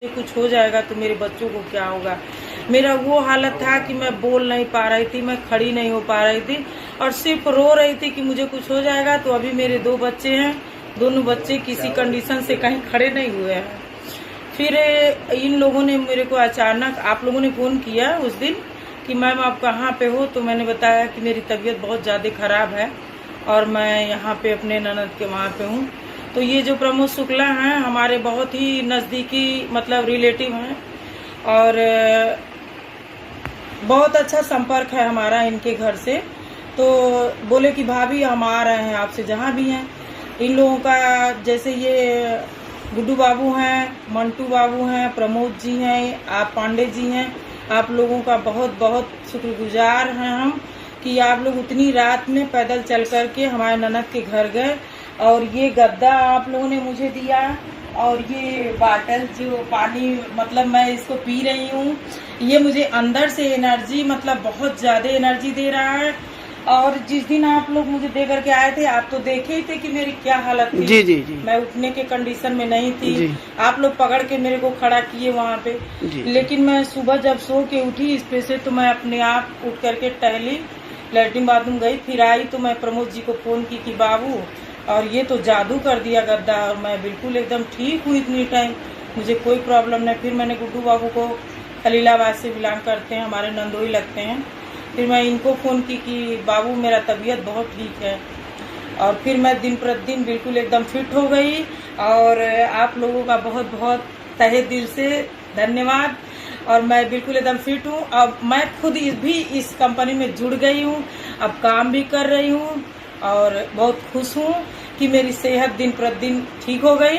कुछ हो जाएगा तो मेरे बच्चों को क्या होगा। मेरा वो हालत था कि मैं बोल नहीं पा रही थी, मैं खड़ी नहीं हो पा रही थी और सिर्फ रो रही थी कि मुझे कुछ हो जाएगा। तो अभी मेरे 2 बच्चे हैं, दोनों बच्चे किसी कंडीशन से कहीं खड़े नहीं हुए हैं। फिर इन लोगों ने मेरे को अचानक, आप लोगों ने फ़ोन किया उस दिन कि मैम आप कहाँ पे हो, तो मैंने बताया कि मेरी तबीयत बहुत ज़्यादा ख़राब है और मैं यहाँ पे अपने ननद के वहाँ पे हूँ। तो ये जो प्रमोद शुक्ला हैं हमारे बहुत ही नज़दीकी मतलब रिलेटिव हैं और बहुत अच्छा संपर्क है हमारा इनके घर से। तो बोले कि भाभी हम आ रहे हैं आपसे जहाँ भी हैं। इन लोगों का जैसे ये गुड्डू बाबू हैं, मंटू बाबू हैं, प्रमोद जी हैं, आप पांडे जी हैं, आप लोगों का बहुत बहुत शुक्रगुजार हैं हम कि आप लोग उतनी रात में पैदल चल करके हमारे ननद के घर गए। और ये गद्दा आप लोगों ने मुझे दिया और ये बाटल जो पानी मतलब मैं इसको पी रही हूँ, ये मुझे अंदर से एनर्जी मतलब बहुत ज़्यादा एनर्जी दे रहा है। और जिस दिन आप लोग मुझे दे करके आए थे, आप तो देखे ही थे कि मेरी क्या हालत थी। जी जी जी। मैं उठने के कंडीशन में नहीं थी। आप लोग पकड़ के मेरे को खड़ा किए वहाँ पे, लेकिन मैं सुबह जब सो के उठी इस पे से तो मैं अपने आप उठ करके टहली, लैट्रिन बाथरूम गई, फिर आई तो मैं प्रमोद जी को फ़ोन की कि बाबू और ये तो जादू कर दिया गद्दा और मैं बिल्कुल एकदम ठीक हूँ इतनी टाइम, मुझे कोई प्रॉब्लम नहीं। फिर मैंने गुड्डू बाबू को, खलीलाबाद से बिलोंग करते हैं, हमारे नंदोई लगते हैं, फिर मैं इनको फ़ोन की कि बाबू मेरा तबीयत बहुत ठीक है। और फिर मैं दिन प्रतिदिन बिल्कुल एकदम फिट हो गई। और आप लोगों का बहुत बहुत तहे दिल से धन्यवाद। और मैं बिल्कुल एकदम फिट हूँ। अब मैं खुद इस कंपनी में जुड़ गई हूँ, अब काम भी कर रही हूँ और बहुत खुश हूँ कि मेरी सेहत दिन प्रतिदिन ठीक हो गई।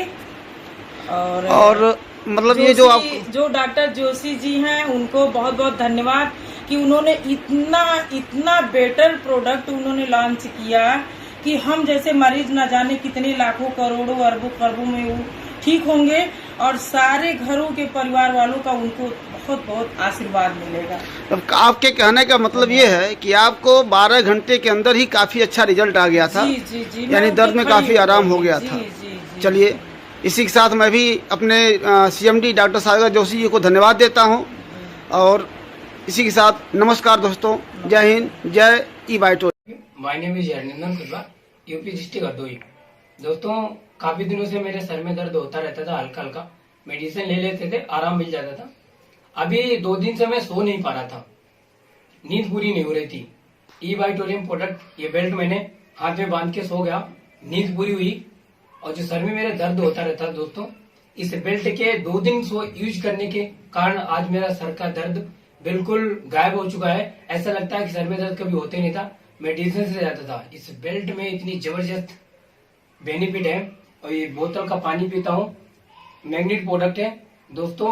और मतलब ये जो डॉक्टर जोशी जी हैं उनको बहुत बहुत धन्यवाद कि उन्होंने इतना बेटर प्रोडक्ट उन्होंने लॉन्च किया कि हम जैसे मरीज ना जाने कितने लाखों करोड़ों अरबों खरबों में वो ठीक होंगे और सारे घरों के परिवार वालों का उनको बहुत बहुत आशीर्वाद मिलेगा। अब आपके कहने का मतलब ये है कि आपको 12 घंटे के अंदर ही काफी अच्छा रिजल्ट आ गया था। जी जी जी, यानी दर्द में काफी आराम हो गया था। चलिए, इसी के साथ मैं भी अपने CMD डॉक्टर सागर जोशी जी को धन्यवाद देता हूं और इसी के साथ नमस्कार दोस्तों, जय हिंद, जय ई-बाइटो। My name is Harnandan Kulwa, UP district Hardoi. दोस्तों, काफी दिनों से मेरे सर में दर्द होता रहता था, हल्का हल्का मेडिसिन ले लेते थे, आराम मिल जाता था। अभी 2 दिन से मैं सो नहीं पा रहा था, नींद पूरी नहीं हो रही थी। ई-बाइटोरियम प्रोडक्ट, ये बेल्ट मैंने हाथ में बांध के सो गया, नींद पूरी हुई। और जो सर में मेरे दर्द होता रहता है दोस्तों, इस बेल्ट के 2 दिन यूज करने के कारण आज मेरा सर का दर्द बिल्कुल गायब हो चुका है। ऐसा लगता है कि सर में दर्द कभी होते नहीं था, मेडिसिन से जाता था। इस बेल्ट में इतनी जबरदस्त बेनिफिट है। और ये बोतल का पानी पीता हूँ, मैग्नेट प्रोडक्ट है दोस्तों।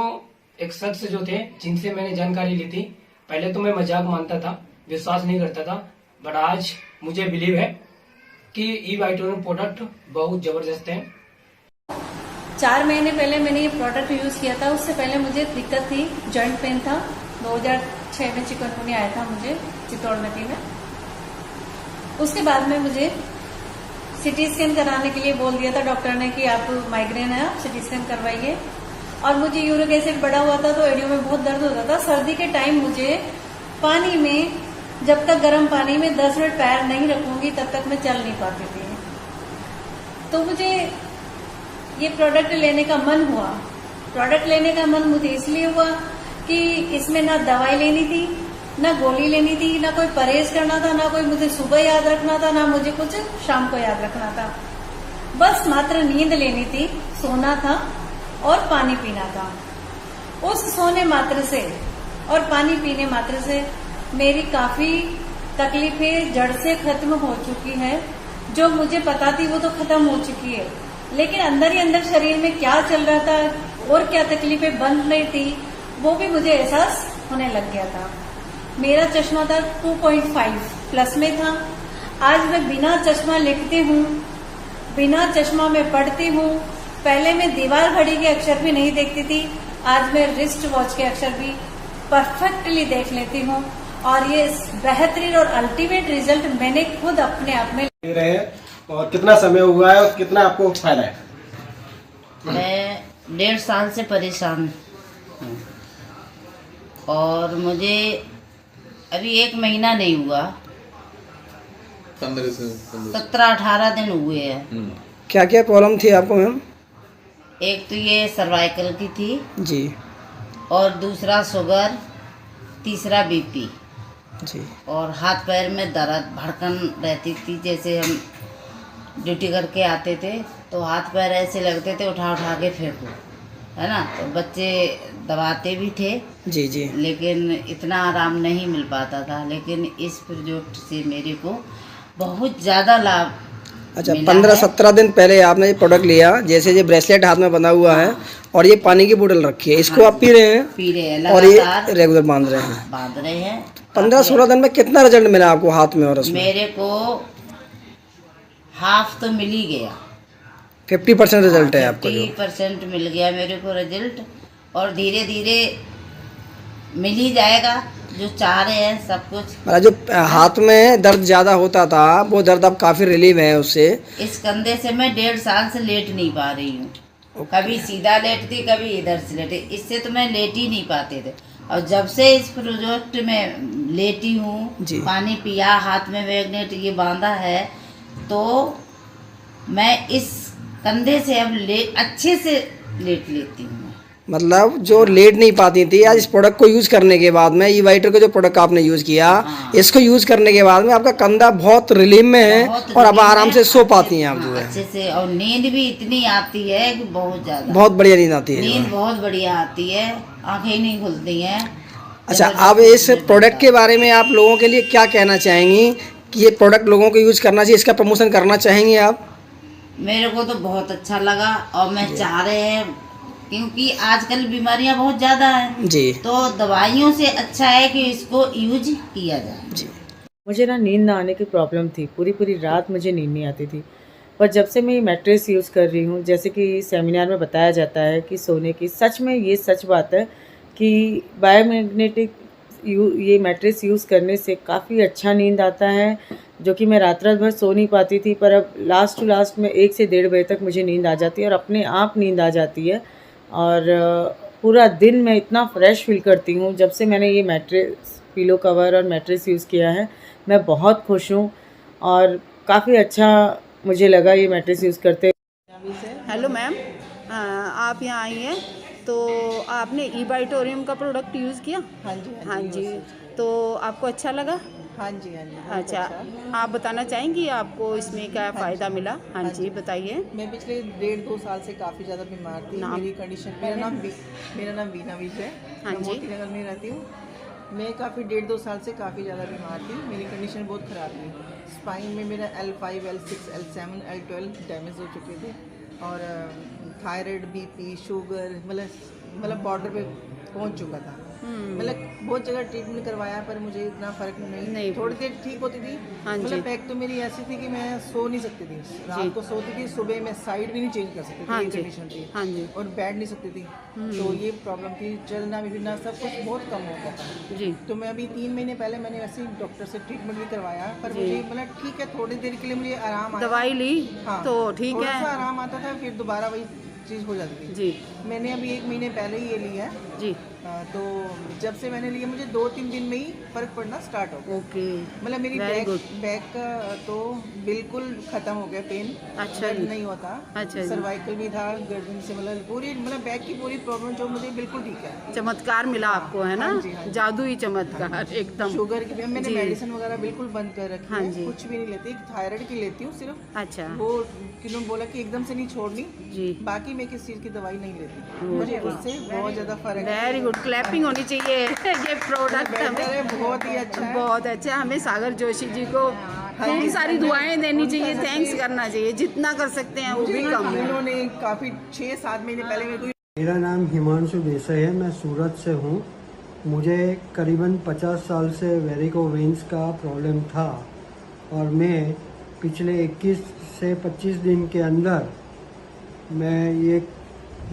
एक शख्स जो थे जिनसे मैंने जानकारी ली थी, पहले तो मैं मजाक मानता था, विश्वास नहीं करता था, बट आज मुझे बिलीव है कि ई-बाइटोरियम प्रोडक्ट बहुत जबरदस्त है। 4 महीने पहले मैंने ये प्रोडक्ट यूज किया था। उससे पहले मुझे दिक्कत थी, जॉइंट पेन था। 2006 में चिकनगुनिया आया था मुझे चित्तौड़ नदी में। उसके बाद में मुझे सिटी स्कैन कराने के लिए बोल दिया था डॉक्टर ने कि आप माइग्रेन है, आप सिटी स्कैन करवाइए। और मुझे यूरिक एसिड बढ़ा हुआ था तो एडियो में बहुत दर्द होता था। सर्दी के टाइम मुझे पानी में, जब तक गर्म पानी में 10 मिनट पैर नहीं रखूंगी तब तक मैं चल नहीं पाती थी। तो मुझे ये प्रोडक्ट लेने का मन हुआ। प्रोडक्ट लेने का मन मुझे इसलिए हुआ कि इसमें ना दवाई लेनी थी, ना गोली लेनी थी, ना कोई परहेज करना था, ना कोई मुझे सुबह याद रखना था, ना मुझे कुछ शाम को याद रखना था। बस मात्र नींद लेनी थी, सोना था और पानी पीना था। उस सोने मात्र से और पानी पीने मात्र से मेरी काफी तकलीफें जड़ से खत्म हो चुकी है। जो मुझे पता थी वो तो खत्म हो चुकी है, लेकिन अंदर ही अंदर शरीर में क्या चल रहा था और क्या तकलीफें बंद नहीं थी वो भी मुझे एहसास होने लग गया था। मेरा चश्मा था 2.5 प्लस में था। आज मैं बिना चश्मा लिखती हूँ, बिना चश्मा में पढ़ती हूँ। पहले मैं दीवार घड़ी के अक्षर भी नहीं देखती थी, आज मैं रिस्ट वॉच के अक्षर भी परफेक्टली देख लेती हूँ। और ये बेहतरीन और अल्टीमेट रिजल्ट मैंने खुद अपने आप में ले रहे हैं। और कितना समय हुआ है और कितना आपको फायदा है? मैं 1.5 साल से परेशान हूँ और मुझे अभी 1 महीना नहीं हुआ, 17-18 दिन हुए हैं। क्या क्या प्रॉब्लम थी आपको मैम? एक तो ये सर्वाइकल की थी जी और दूसरा शुगर, तीसरा बीपी जी। और हाथ पैर में दर्द भड़कन रहती थी। जैसे हम ड्यूटी करके आते थे तो हाथ पैर ऐसे लगते थे उठा उठा के फेंको, है ना। तो बच्चे दबाते भी थे जी जी। लेकिन इतना आराम नहीं मिल पाता था। लेकिन इस प्रोजेक्ट से मेरे को बहुत ज़्यादा लाभ। अच्छा, 15-17 दिन पहले आपने ये प्रोडक्ट लिया, जैसे ये ब्रेसलेट हाथ में बना हुआ है और ये पानी की बोतल रखी है, इसको आप पी रहे हैं? पी रहे हैं और ये लगातार रेगुलर बांध रहे हैं? बांध रहे हैं। 15-16 दिन में कितना रिजल्ट मिला आपको हाथ में और उसमें? मेरे को हाफ तो मिल ही गया, 50% रिजल्ट है आपको? 50% मिल गया मेरे को रिजल्ट और धीरे धीरे मिल ही जाएगा जो चाह रहे हैं सब कुछ। मतलब जो हाथ में दर्द ज़्यादा होता था वो दर्द अब काफ़ी रिलीव है उससे। इस कंधे से मैं 1.5 साल से लेट नहीं पा रही हूँ। कभी सीधा लेटती, कभी इधर से लेटी, इससे तो मैं लेट ही नहीं पाते थे। और जब से इस प्रोजेक्ट में लेटी हूँ, पानी पिया, हाथ में मैग्नेट ये बांधा है, तो मैं इस कंधे से अब अच्छे से लेट लेती हूँ। मतलब जो लेट नहीं पाती थी, आज इस प्रोडक्ट को यूज़ करने के बाद में, E-वाइटर का जो प्रोडक्ट आपने यूज़ किया, इसको यूज़ करने के बाद में आपका कंधा बहुत रिलीफ में है और अब आराम से सो पाती हैं आप जो है अच्छे से। और नींद भी इतनी आती है कि बहुत ज़्यादा, बहुत बढ़िया नींद आती है। नींद बहुत बढ़िया आती है, आंखें नहीं खुलती हैं। अच्छा, अब इस प्रोडक्ट के बारे में आप लोगों के लिए क्या कहना चाहेंगी कि ये प्रोडक्ट लोगों को यूज़ करना चाहिए, इसका प्रमोशन करना चाहेंगी आप? मेरे को तो बहुत अच्छा लगा और मैं चाह रहे हैं, क्योंकि आजकल बीमारियां बहुत ज़्यादा हैं जी, तो दवाइयों से अच्छा है कि इसको यूज किया जाए जी। मुझे ना नींद ना आने की प्रॉब्लम थी, पूरी पूरी रात मुझे नींद नहीं आती थी। पर जब से मैं ये मैट्रेस यूज़ कर रही हूँ, जैसे कि सेमिनार में बताया जाता है कि सोने की, सच में ये सच बात है कि बायोमैग्नेटिक ये मैट्रेस यूज़ करने से काफ़ी अच्छा नींद आता है, जो कि मैं रात भर सो नहीं पाती थी। पर अब लास्ट टू लास्ट में 1 से 1.5 बजे तक मुझे नींद आ जाती है और अपने आप नींद आ जाती है और पूरा दिन मैं इतना फ्रेश फील करती हूँ। जब से मैंने ये मैट्रेस, पिलो कवर और मैट्रेस यूज़ किया है, मैं बहुत खुश हूँ और काफ़ी अच्छा मुझे लगा ये मैट्रेस यूज़ करते। हेलो मैम, आप यहाँ आई हैं तो आपने E-वाइटोरियम का प्रोडक्ट यूज़ किया? हाँ जी। तो आपको अच्छा लगा? हाँ जी। अच्छा, आप बताना चाहेंगी आपको इसमें क्या फ़ायदा मिला? हाँ जी, बताइए। मैं पिछले 1.5-2 साल से काफ़ी ज़्यादा बीमार थी। मेरी कंडीशन, मेरा नाम वीना विज है। हाँ जी। मोती नगर में रहती हूँ। मैं काफ़ी 1.5-2 साल से काफ़ी ज़्यादा बीमार थी। मेरी कंडीशन बहुत ख़राब थी। स्पाइन में मेरा L5, L6, L7, L12 damage हो चुके थे और थायराइड, बीपी, शुगर मतलब बॉर्डर पे पहुंच चुका था। मतलब बहुत जगह ट्रीटमेंट करवाया पर मुझे इतना फर्क नहीं। थोड़ी देर ठीक होती थी। हाँ मतलब बैक तो मेरी ऐसी थी कि मैं सो नहीं सकती थी, रात को सोती थी, सुबह मैं साइड भी नहीं चेंज कर सकती थी, ये कंडीशन थी। हाँ जी। और बैठ नहीं सकती थी, तो ये प्रॉब्लम थी। चलना फिरना सब कुछ बहुत कम हो गया था जी। तो मैं अभी 3 महीने पहले मैंने वैसे ही डॉक्टर से ट्रीटमेंट भी करवाया, पर मुझे मतलब ठीक है, थोड़ी देर के लिए मुझे आराम आया, दवाई ली तो ठीक है, थोड़ा सा आराम आता था, फिर दोबारा वही चीज़ हो जाती थी जी। मैंने अभी 1 महीने पहले ही ये लिया है जी। तो जब से मैंने लिया मुझे 2-3 दिन में ही फर्क पड़ना स्टार्ट हो गया। ओके। मतलब मेरी बैक का तो बिल्कुल खत्म हो गया पेन। अच्छा, नहीं होता। अच्छा। सर्वाइकल भी था, गर्दन से मतलब बैक की पूरी प्रॉब्लम जो मुझे बिल्कुल ठीक है। चमत्कार मिला आपको, है ना? जादुई चमत्कार एकदम। शुगर की भी मैंने मेडिसिन वगैरह बिल्कुल बंद कर रखी है, कुछ भी नहीं लेती। थायराइड की लेती हूँ सिर्फ। अच्छा। वो किन्होंने बोला कि एकदम से नहीं छोड़नी जी, बाकी मैं किस चीज़ की दवाई नहीं लेती। मुझे उससे बहुत ज़्यादा फर्क है। वेरी गुड, क्लैपिंग होनी चाहिए। ये प्रोडक्ट हमें बहुत ही अच्छा है, बहुत अच्छा। हमें सागर जोशी जी को खूब सारी दुआएं देनी चाहिए, थैंक्स करना चाहिए, जितना कर सकते हैं वो भी कम है। उन्होंने काफ़ी 6-7 महीने पहले मेरे को। मेरा नाम हिमांशु देसाई है, मैं सूरत से हूँ। मुझे करीबन 50 साल से वेरिकोवेन्स का प्रॉब्लम था और मैं पिछले 21 से 25 दिन के अंदर मैं ये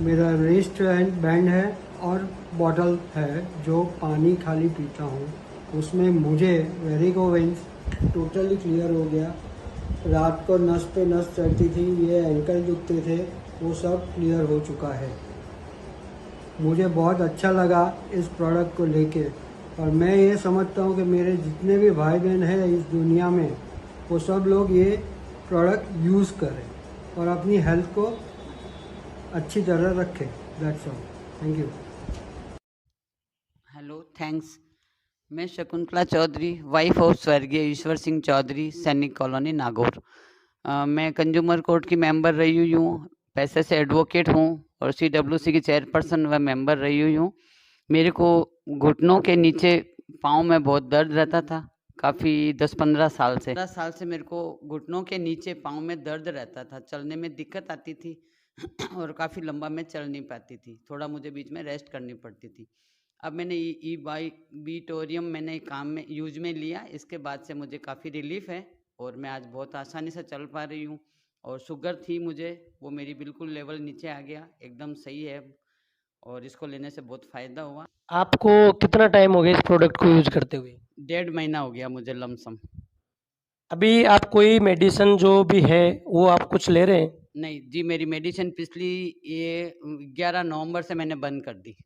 मेरा रिस्ट बैंड है और बॉटल है जो पानी खाली पीता हूँ, उसमें मुझे वेरिकोवेन्स टोटली क्लियर हो गया। रात को नस पे नस चढ़ती थी, ये एंकल दुखते थे, वो सब क्लियर हो चुका है। मुझे बहुत अच्छा लगा इस प्रोडक्ट को लेके, और मैं ये समझता हूँ कि मेरे जितने भी भाई बहन हैं इस दुनिया में, वो सब लोग ये प्रोडक्ट यूज़ करें और अपनी हेल्थ को अच्छी तरह रखें। That's all, thank you. Hello, thanks. मैं शकुंतला चौधरी, वाइफ ऑफ स्वर्गीय ईश्वर सिंह चौधरी, सैनिक कॉलोनी, नागौर। मैं कंज्यूमर कोर्ट की मेंबर रही हुई हूँ, पैसे से एडवोकेट हूँ और CWC की चेयरपर्सन व मेंबर रही हुई हूँ। मेरे को घुटनों के नीचे पाँव में बहुत दर्द रहता था, काफ़ी 10-15 साल से। 10 साल से मेरे को घुटनों के नीचे पाँव में दर्द रहता था, चलने में दिक्कत आती थी और काफ़ी लंबा मैं चल नहीं पाती थी, थोड़ा मुझे बीच में रेस्ट करनी पड़ती थी। अब मैंने ई-बाइटोरियम मैंने काम में यूज में लिया, इसके बाद से मुझे काफ़ी रिलीफ है और मैं आज बहुत आसानी से चल पा रही हूँ। और शुगर थी मुझे, वो मेरी बिल्कुल लेवल नीचे आ गया, एकदम सही है और इसको लेने से बहुत फ़ायदा हुआ। आपको कितना टाइम हो गया इस प्रोडक्ट को यूज करते हुए? 1.5 महीना हो गया मुझे लमसम। अभी आप कोई मेडिसिन जो भी है वो आप कुछ ले रहे हैं? नहीं जी, मेरी मेडिसिन पिछली ये 11 नवंबर से मैंने बंद कर दी।